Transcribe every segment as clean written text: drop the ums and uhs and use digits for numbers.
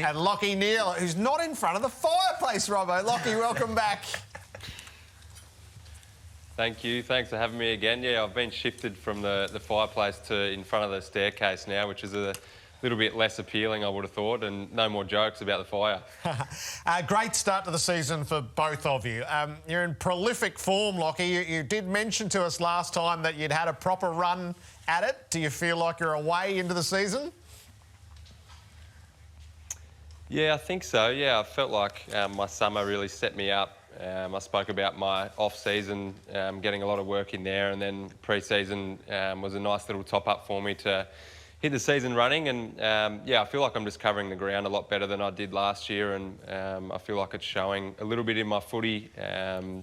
And Lachie Neale, who's not in front of the fireplace, Robbo. Lachie, welcome back. Thank you. Thanks for having me again. Yeah, I've been shifted from the fireplace to in front of the staircase now, which is a little bit less appealing, I would have thought, and no more jokes about the fire. Great start to the season for both of you. You're in prolific form, Lachie. You did mention to us last time that you'd had a proper run at it. Do you feel like you're away into the season? Yeah, I think so. Yeah, I felt like my summer really set me up. I spoke about my off-season, getting a lot of work in there, and then pre-season was a nice little top-up for me to hit the season running. And yeah, I feel like I'm just covering the ground a lot better than I did last year, and I feel like it's showing a little bit in my footy.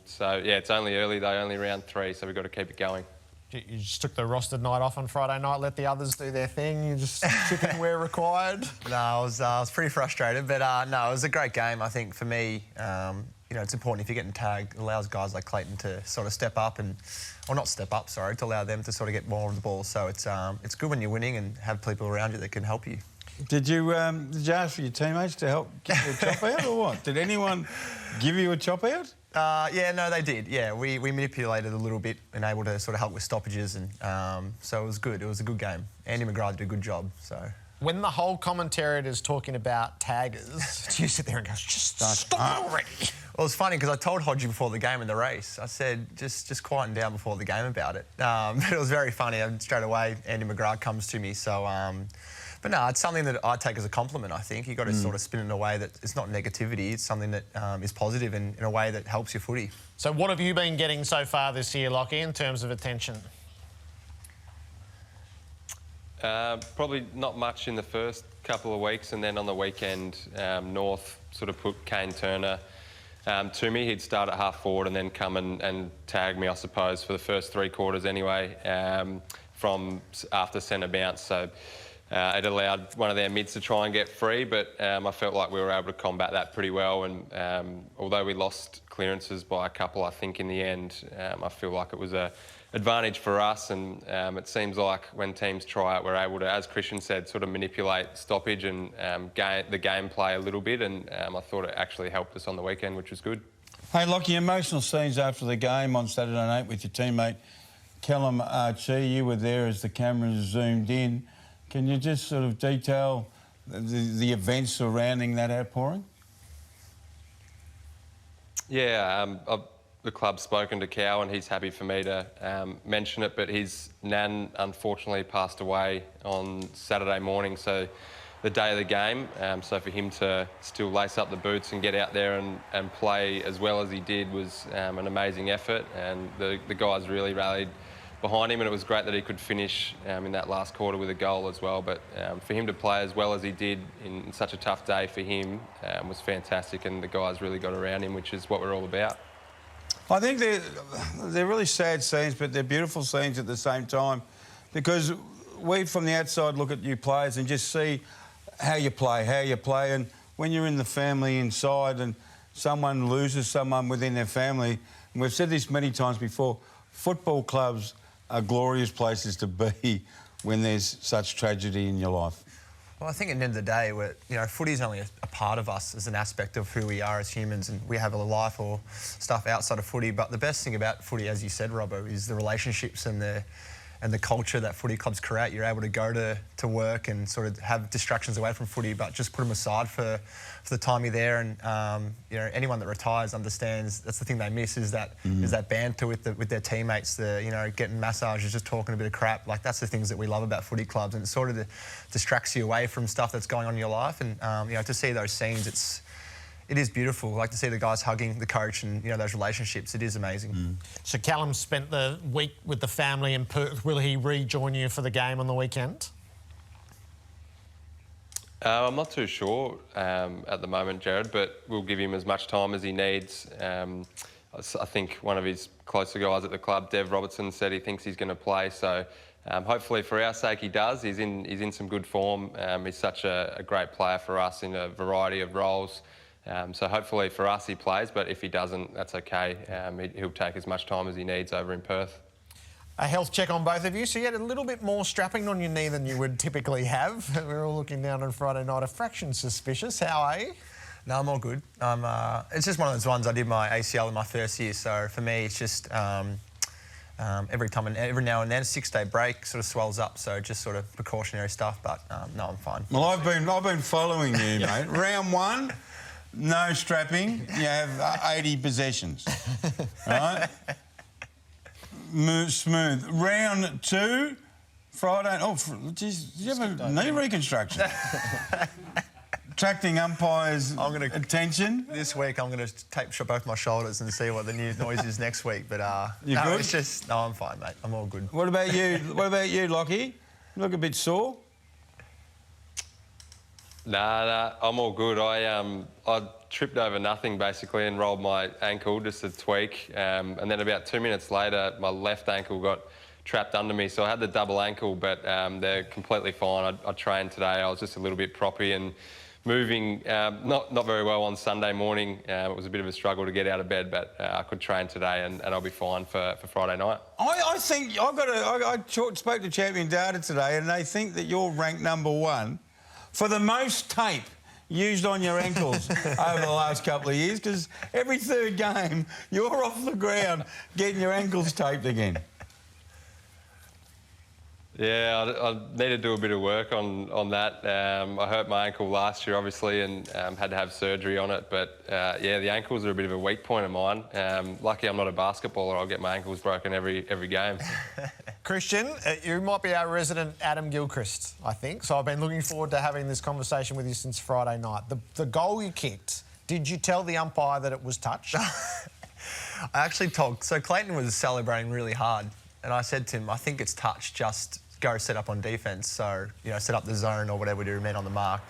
So yeah, it's only early though, only round 3, so we've got to keep it going. You just took the rostered night off on Friday night, let the others do their thing. You just chip in where required. No, I was pretty frustrated, but no, it was a great game. I think for me, you know, it's important if you're getting tagged, it allows guys like Clayton to sort of step up or not step up, sorry, to allow them to sort of get more of the ball. So it's good when you're winning and have people around you that can help you. Did you ask for your teammates to help give you a chop out or what? Did anyone give you a chop out? Yeah, no, they did. Yeah, we manipulated a little bit and able to sort of help with stoppages, and so it was good. It was a good game. Andy McGrath did a good job. So when the whole commentariat is talking about taggers, do you sit there and go, just stop already? Well, it's funny because I told Hodgie before the game in the race, I said, just quieten down before the game about it. But it was very funny. Straight away, Andy McGrath comes to me. So, but no, it's something that I take as a compliment, I think. You've got to sort of spin it in a way that it's not negativity. It's something that is positive and in a way that helps your footy. So what have you been getting so far this year, Lachie, in terms of attention? Probably not much in the first couple of weeks, and then on the weekend, North sort of put Kane Turner to me. He'd start at half forward and then come and tag me, I suppose, for the first 3 quarters anyway, from after centre bounce. So it allowed one of their mids to try and get free, but I felt like we were able to combat that pretty well. And although we lost clearances by a couple, I think in the end, I feel like it was a advantage for us, and it seems like when teams try it, we're able to, as Christian said, sort of manipulate stoppage and the gameplay a little bit, and I thought it actually helped us on the weekend, which was good. Hey, Lachie, emotional scenes after the game on Saturday night with your teammate Callum Archie. You were there as the cameras zoomed in. Can you just sort of detail the events surrounding that outpouring? Yeah, the club's spoken to Cow and he's happy for me to mention it, but his nan unfortunately passed away on Saturday morning, so the day of the game. So for him to still lace up the boots and get out there and play as well as he did was an amazing effort, and the guys really rallied behind him, and it was great that he could finish in that last quarter with a goal as well. But for him to play as well as he did in such a tough day for him was fantastic, and the guys really got around him, which is what we're all about. I think they're really sad scenes, but they're beautiful scenes at the same time, because we from the outside look at you players and just see how you play, and when you're in the family inside and someone loses someone within their family, and we've said this many times before, football clubs are glorious places to be when there's such tragedy in your life. Well, I think at the end of the day, footy's only a part of us as an aspect of who we are as humans, and we have a life or stuff outside of footy. But the best thing about footy, as you said, Robbo, is the relationships and the culture that footy clubs create. You're able to go to work and sort of have distractions away from footy, but just put them aside for the time you're there. And anyone that retires understands that's the thing they miss is that banter with their teammates. Getting massages, just talking a bit of crap. Like, that's the things that we love about footy clubs, and it sort of distracts you away from stuff that's going on in your life. And to see those scenes, it is beautiful. Like to see the guys hugging the coach and those relationships. It is amazing. So Callum spent the week with the family in Perth. Will he rejoin you for the game on the weekend? I'm not too sure at the moment, Jared, but we'll give him as much time as he needs. I think one of his closer guys at the club, Dev Robertson, said he thinks he's going to play. So hopefully for our sake he does. He's in some good form. He's such a great player for us in a variety of roles. So hopefully for us he plays, but if he doesn't, that's okay. He'll take as much time as he needs over in Perth. A health check on both of you. So you had a little bit more strapping on your knee than you would typically have. We're all looking down on Friday night, a fraction suspicious. How are you? No, I'm all good. It's just one of those ones. I did my ACL in my first year, so for me, it's just every now and then, a 6-day break sort of swells up. So just sort of precautionary stuff. But no, I'm fine. Well, I've been following you, mate. Round 1, no strapping. You have 80 possessions, right? Smooth. Round 2, Friday. Oh, geez, did you have a knee reconstruction? Attracting umpires' attention. This week, I'm going to tape both my shoulders and see what the new noise is next week. But you no, good? it's just I'm fine, mate. I'm all good. What about you? What about you, Lachie? You look a bit sore. Nah, I'm all good. I tripped over nothing basically and rolled my ankle, just a tweak, and then about 2 minutes later, my left ankle got trapped under me. So I had the double ankle, but they're completely fine. I trained today. I was just a little bit proppy and moving not very well on Sunday morning. It was a bit of a struggle to get out of bed, but I could train today and I'll be fine for Friday night. I think I spoke to Champion Data today, and they think that you're ranked #1 for the most tape used on your ankles over the last couple of years, because every third game you're off the ground getting your ankles taped again. Yeah, I need to do a bit of work on that. I hurt my ankle last year, obviously, and had to have surgery on it. But, yeah, the ankles are a bit of a weak point of mine. Lucky I'm not a basketballer. I'll get my ankles broken every game. Christian, you might be our resident Adam Gilchrist, I think. So I've been looking forward to having this conversation with you since Friday night. The goal you kicked, did you tell the umpire that it was touched? I actually told... So Clayton was celebrating really hard, and I said to him, I think it's touched, just go set up on defence. So, set up the zone or whatever to men on the mark.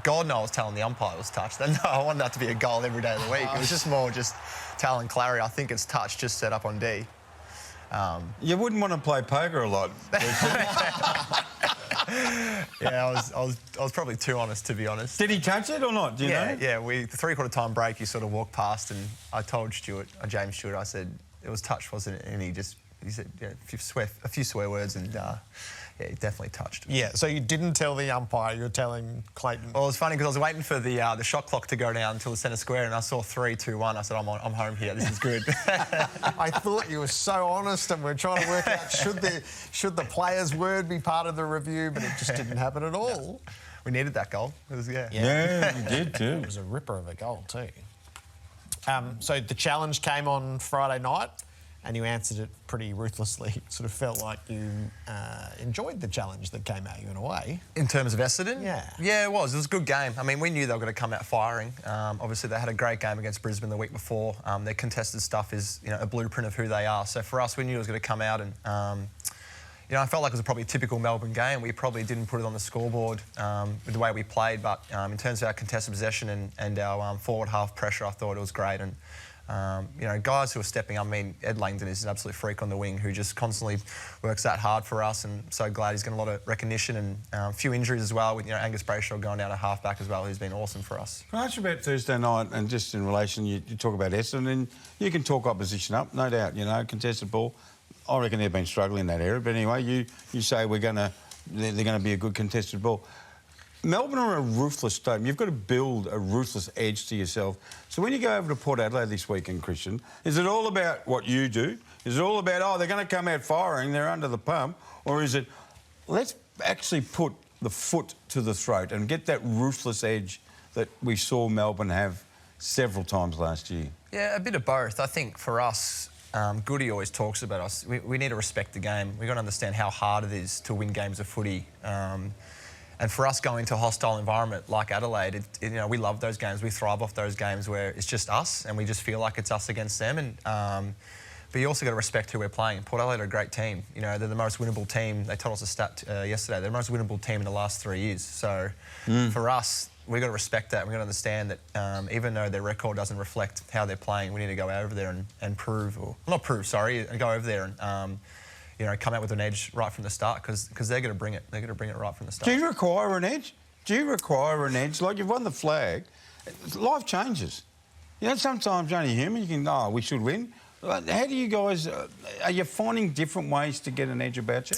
God knows I was telling the umpire it was touched. No, I wanted that to be a goal every day of the week. It was just more just telling Clary, I think it's touched, just set up on D. You wouldn't want to play poker a lot. Yeah, I was probably too honest, to be honest. Did he touch it or not? Do you know? Yeah. The 3/4 time break, you sort of walked past, and I told James Stewart, I said it was touched, wasn't it? And he said a few swear words, and he definitely touched. Yeah. So you didn't tell the umpire, you were telling Clayton. Well, it was funny because I was waiting for the shot clock to go down until the centre square, and I saw 3, 2, 1. I said, I'm home here. This is good. I thought you were so honest, and we're trying to work out should the player's word be part of the review, but it just didn't happen at all. We needed that goal. It was, Yeah, you did too. It was a ripper of a goal too. So the challenge came on Friday night, and you answered it pretty ruthlessly. It sort of felt like you enjoyed the challenge that came at you in a way. In terms of Essendon? Yeah. Yeah, it was. It was a good game. I mean, we knew they were going to come out firing. Obviously, they had a great game against Brisbane the week before. Their contested stuff is, a blueprint of who they are. So for us, we knew it was going to come out, and I felt like it was probably a typical Melbourne game. We probably didn't put it on the scoreboard with the way we played, but in terms of our contested possession and our forward half pressure, I thought it was great. And guys who are stepping up. I mean, Ed Langdon is an absolute freak on the wing who just constantly works that hard for us, and so glad he's getting a lot of recognition, and a few injuries as well with Angus Brayshaw going down a half-back as well, who's been awesome for us. Can I ask you about Thursday night, and just in relation, you talk about Essendon, and you can talk opposition up, no doubt, contested ball. I reckon they've been struggling in that area, but anyway, you say they're going to be a good contested ball. Melbourne are a ruthless stadium. You've got to build a ruthless edge to yourself. So when you go over to Port Adelaide this weekend, Christian, is it all about what you do? Is it all about, they're going to come out firing, they're under the pump? Or is it, let's actually put the foot to the throat and get that ruthless edge that we saw Melbourne have several times last year? Yeah, a bit of both. I think for us, Goody always talks about us. We need to respect the game. We've got to understand how hard it is to win games of footy. And for us going to a hostile environment like Adelaide, we love those games. We thrive off those games where it's just us and we just feel like it's us against them. And but you also got to respect who we're playing. Port Adelaide are a great team. They're the most winnable team. They told us a stat yesterday. They're the most winnable team in the last 3 years. So for us, we've got to respect that. We've got to understand that even though their record doesn't reflect how they're playing, we need to go over there and prove, or not prove, sorry, and go over there and come out with an edge right from the start, because they're going to bring it. They're going to bring it right from the start. Do you require an edge? Like, you've won the flag. Life changes. Sometimes you're only human. You can, we should win. How do you guys... are you finding different ways to get an edge about you?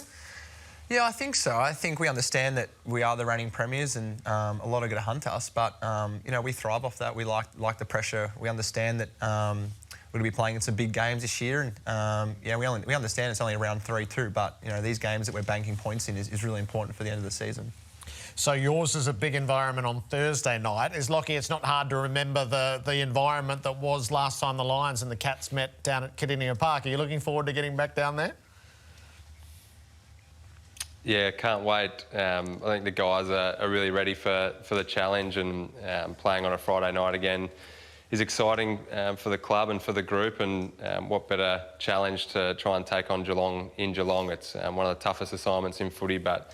Yeah, I think so. I think we understand that we are the reigning premiers and a lot are going to hunt us, but, you know, we thrive off that. We like the pressure. We understand that we're going to be playing in some big games this year and, yeah, we understand it's only round 3 too, but, you know, these games that we're banking points in is really important for the end of the season. So yours is a big environment on Thursday night. Lachie, it's not hard to remember the environment that was last time the Lions and the Cats met down at Kardinia Park. Are you looking forward to getting back down there? Yeah, can't wait. I think the guys are really ready for the challenge, and playing on a Friday night again is exciting for the club and for the group, and what better challenge to try and take on Geelong in Geelong. It's one of the toughest assignments in footy, but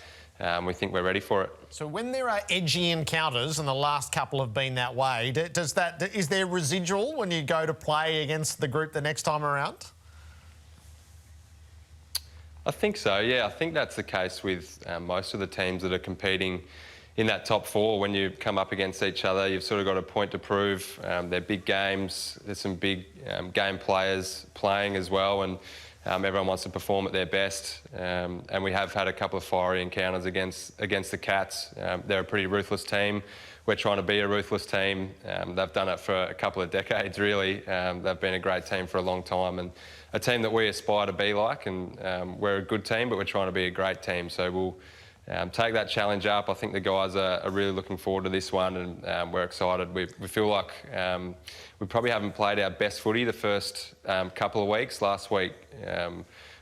we think we're ready for it. So when there are edgy encounters, and the last couple have been that way, is there residual when you go to play against the group the next time around? I think so, yeah. I think that's the case with most of the teams that are competing in that top 4. When you come up against each other, you've sort of got a point to prove. They're big games. There's some big game players playing as well, and everyone wants to perform at their best. And we have had a couple of fiery encounters against the Cats. They're a pretty ruthless team. We're trying to be a ruthless team. They've done it for a couple of decades, really. They've been a great team for a long time, and a team that we aspire to be like. And we're a good team, but we're trying to be a great team. So we'll take that challenge up. I think the guys are really looking forward to this one, and we're excited. We feel like we probably haven't played our best footy the first couple of weeks. Last week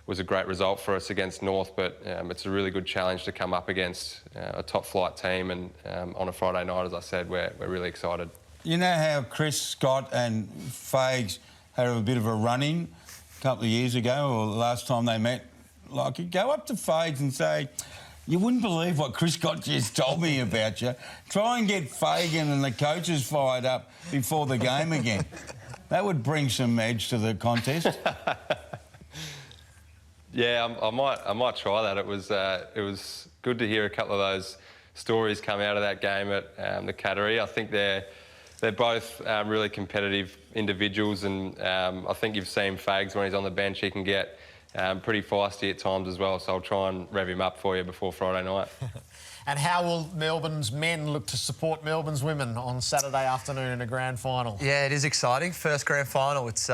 was a great result for us against North, but it's a really good challenge to come up against a top flight team, and on a Friday night, as I said, we're really excited. You know how Chris Scott and Fags had a bit of a run-in a couple of years ago, or the last time they met? Like, you go up to Fags and say, "You wouldn't believe what Chris Scott just told me about you." Try and get Fagan and the coaches fired up before the game again. That would bring some edge to the contest. Yeah, I might try that. It was good to hear a couple of those stories come out of that game at the Cattery. I think they're both really competitive individuals, and I think you've seen Fags when he's on the bench. He can get pretty feisty at times as well, so I'll try and rev him up for you before Friday night. And how will Melbourne's men look to support Melbourne's women on Saturday afternoon in a grand final? Yeah, it is exciting. First grand final. It's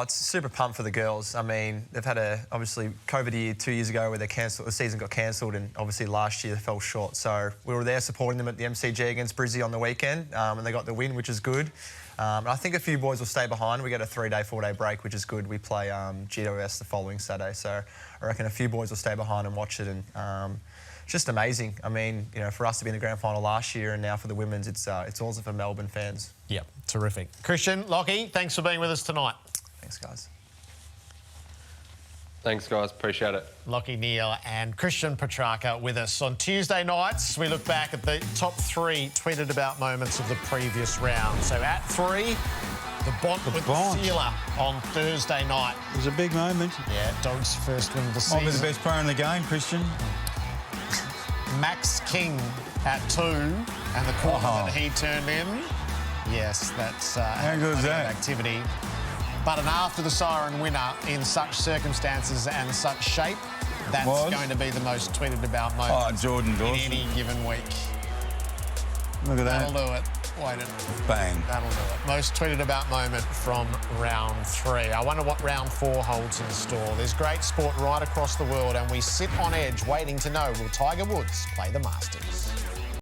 super pumped for the girls. I mean, they've had obviously COVID year 2 years ago where the season got cancelled, and obviously last year they fell short. So we were there supporting them at the MCG against Brizzy on the weekend, and they got the win, which is good. And I think a few boys will stay behind. We get a 3-day, 4-day break, which is good. We play GWS the following Saturday, so I reckon a few boys will stay behind and watch it. And it's just amazing. I mean, you know, for us to be in the grand final last year, and now for the women's, it's awesome for Melbourne fans. Yep, terrific. Christian, Lachie, thanks for being with us tonight. Thanks, guys. Thanks, guys. Appreciate it. Lachie Neale and Christian Petrarca with us. On Tuesday nights, we look back at the top 3 tweeted about moments of the previous round. So at 3, the Bont with the sealer on Thursday night. It was a big moment. Yeah, Dogs' first win of the season. Might be the best player in the game, Christian. Max King at 2, and the corner that he turned in. Yes, that's how good is that activity. But an after the siren winner in such circumstances and such shape, that's going to be the most tweeted about moment. Oh, Jordan Dawson. In any given week. Look at that. That'll do it. Wait a minute. Bang. That'll do it. Most tweeted about moment from round 3. I wonder what round 4 holds in store. There's great sport right across the world, and we sit on edge waiting to know, will Tiger Woods play the Masters?